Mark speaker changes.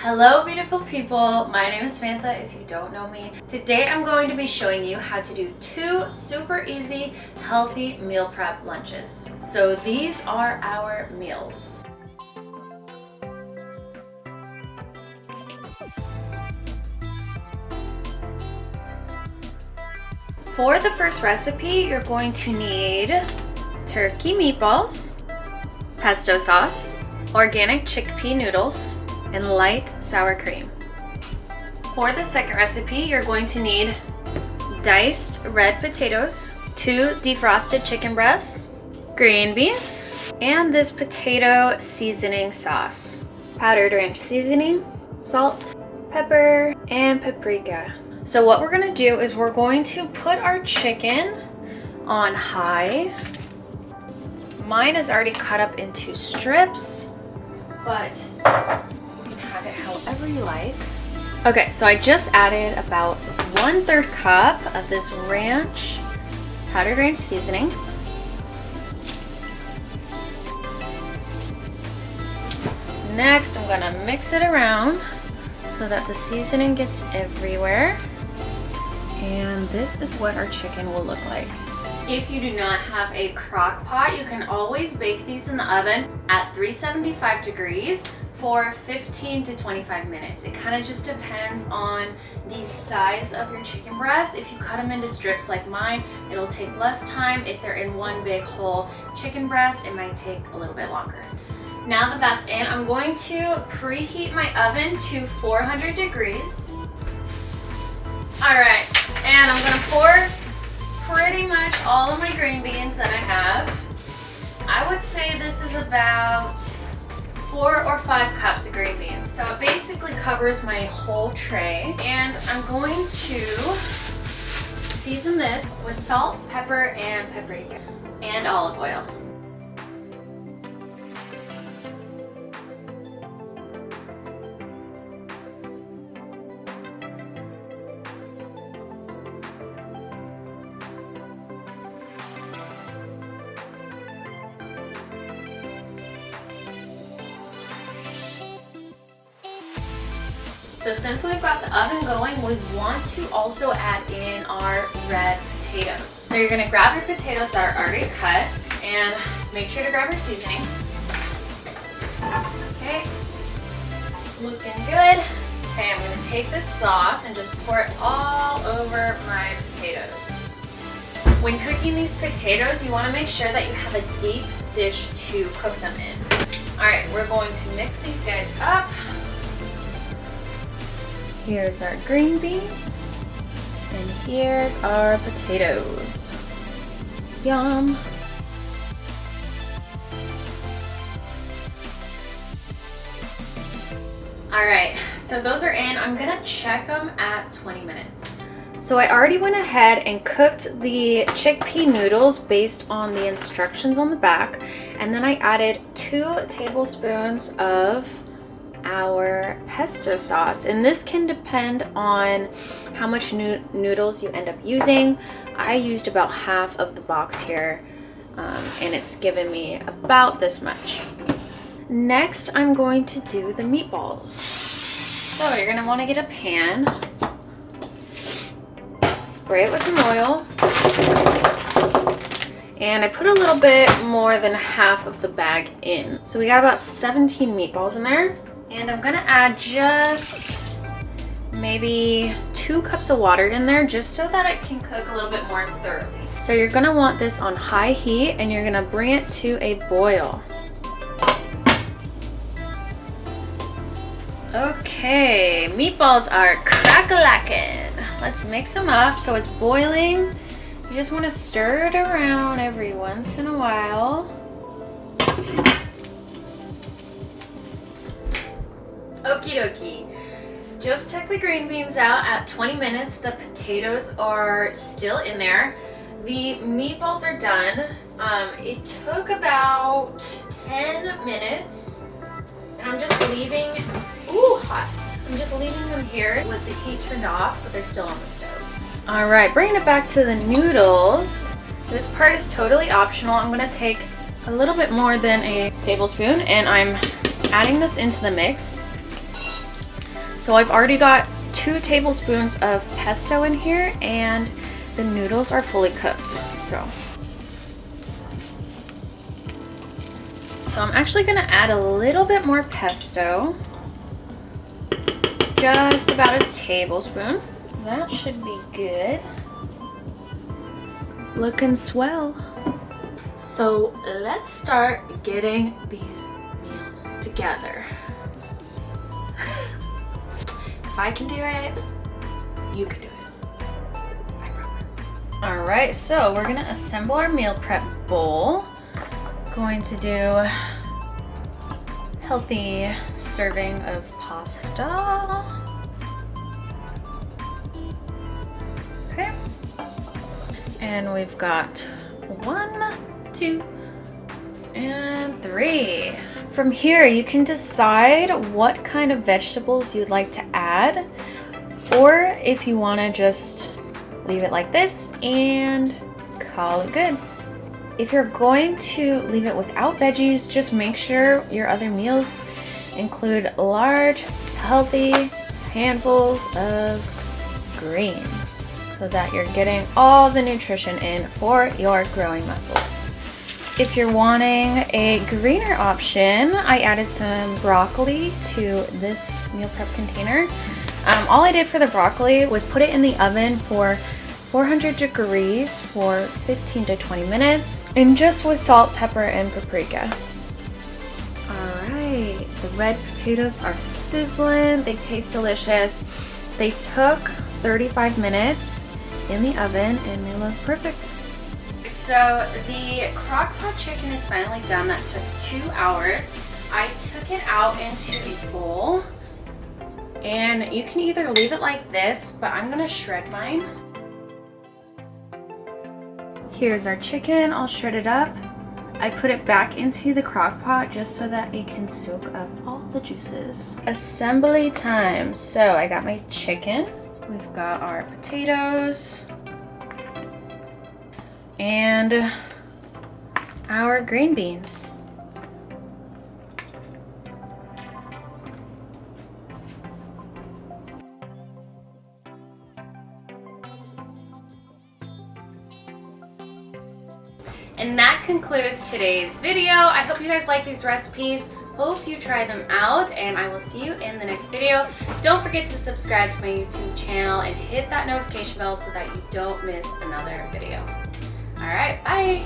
Speaker 1: Hello beautiful people, my name is Samantha if you don't know me. Today I'm going to be showing you how to do 2 super easy healthy meal prep lunches. So these are our meals. For the first recipe, you're going to need turkey meatballs, pesto sauce, organic chickpea noodles, and light sour cream. For the second recipe, you're going to need diced red potatoes, 2 defrosted chicken breasts, green beans, and this potato seasoning sauce. Powdered ranch seasoning, salt, pepper, and paprika. So what we're gonna do is we're going to put our chicken on high. Mine is already cut up into strips, but have it however you like. Okay, so I just added about 1/3 cup of this powdered ranch seasoning. Next, I'm gonna mix it around so that the seasoning gets everywhere. And this is what our chicken will look like. If you do not have a crock pot, you can always bake these in the oven at 375 degrees for 15 to 25 minutes. It kind of just depends on the size of your chicken breast. If you cut them into strips like mine, it'll take less time. If they're in one big whole chicken breast, it might take a little bit longer. Now that that's in, I'm going to preheat my oven to 400 degrees. All right, and I'm gonna pour pretty much all of my green beans that I have. I would say this is about 4 or 5 cups of green beans. So it basically covers my whole tray. And I'm going to season this with salt, pepper, and paprika, and olive oil. So since we've got the oven going, we want to also add in our red potatoes. So you're gonna grab your potatoes that are already cut and make sure to grab your seasoning. Okay, looking good. Okay, I'm gonna take this sauce and just pour it all over my potatoes. When cooking these potatoes, you wanna make sure that you have a deep dish to cook them in. All right, we're going to mix these guys up. Here's our green beans, and here's our potatoes. Yum. All right, so those are in. I'm gonna check them at 20 minutes. So I already went ahead and cooked the chickpea noodles based on the instructions on the back, and then I added 2 tablespoons of our pesto sauce, and this can depend on how much noodles you end up using. I used about half of the box here, and it's given me about this much. Next, I'm going to do the meatballs. So you're gonna want to get a pan, spray it with some oil, and I put a little bit more than half of the bag in. So we got about 17 meatballs in there. And I'm gonna add just maybe 2 cups of water in there just so that it can cook a little bit more thoroughly. So you're gonna want this on high heat and you're gonna bring it to a boil. Okay, meatballs are crack-a-lackin'. Let's mix them up so it's boiling. You just wanna stir it around every once in a while. Okie dokie. Just took the green beans out at 20 minutes. The potatoes are still in there. The meatballs are done. It took about 10 minutes. And I'm just leaving, ooh, hot. I'm just leaving them here with the heat turned off, but they're still on the stove. All right, bringing it back to the noodles. This part is totally optional. I'm gonna take a little bit more than a tablespoon and I'm adding this into the mix. So I've already got 2 tablespoons of pesto in here, and the noodles are fully cooked. So I'm actually gonna add a little bit more pesto, just about a tablespoon. That should be good. Looking swell. So let's start getting these meals together. If I can do it, you can do it. I promise. All right, so we're gonna assemble our meal prep bowl. Going to do healthy serving of pasta. Okay. And we've got 1, 2, and 3. From here, you can decide what kind of vegetables you'd like to add, or if you want to just leave it like this and call it good. If you're going to leave it without veggies, just make sure your other meals include large, healthy handfuls of greens so that you're getting all the nutrition in for your growing muscles. If you're wanting a greener option, I added some broccoli to this meal prep container. All I did for the broccoli was put it in the oven for 400 degrees for 15 to 20 minutes, and just with salt, pepper, and paprika. All right, the red potatoes are sizzling. They taste delicious. They took 35 minutes in the oven and they look perfect. So the crock pot chicken is finally done. That took 2 hours. I took it out into a bowl, and you can either leave it like this, but I'm gonna shred mine. Here's our chicken all shredded up. I put it back into the crock pot just so that it can soak up all the juices. Assembly time. So I got my chicken. We've got our potatoes and our green beans. And that concludes today's video. I hope you guys like these recipes. Hope you try them out, and I will see you in the next video. Don't forget to subscribe to my YouTube channel and hit that notification bell so that you don't miss another video. All right, bye.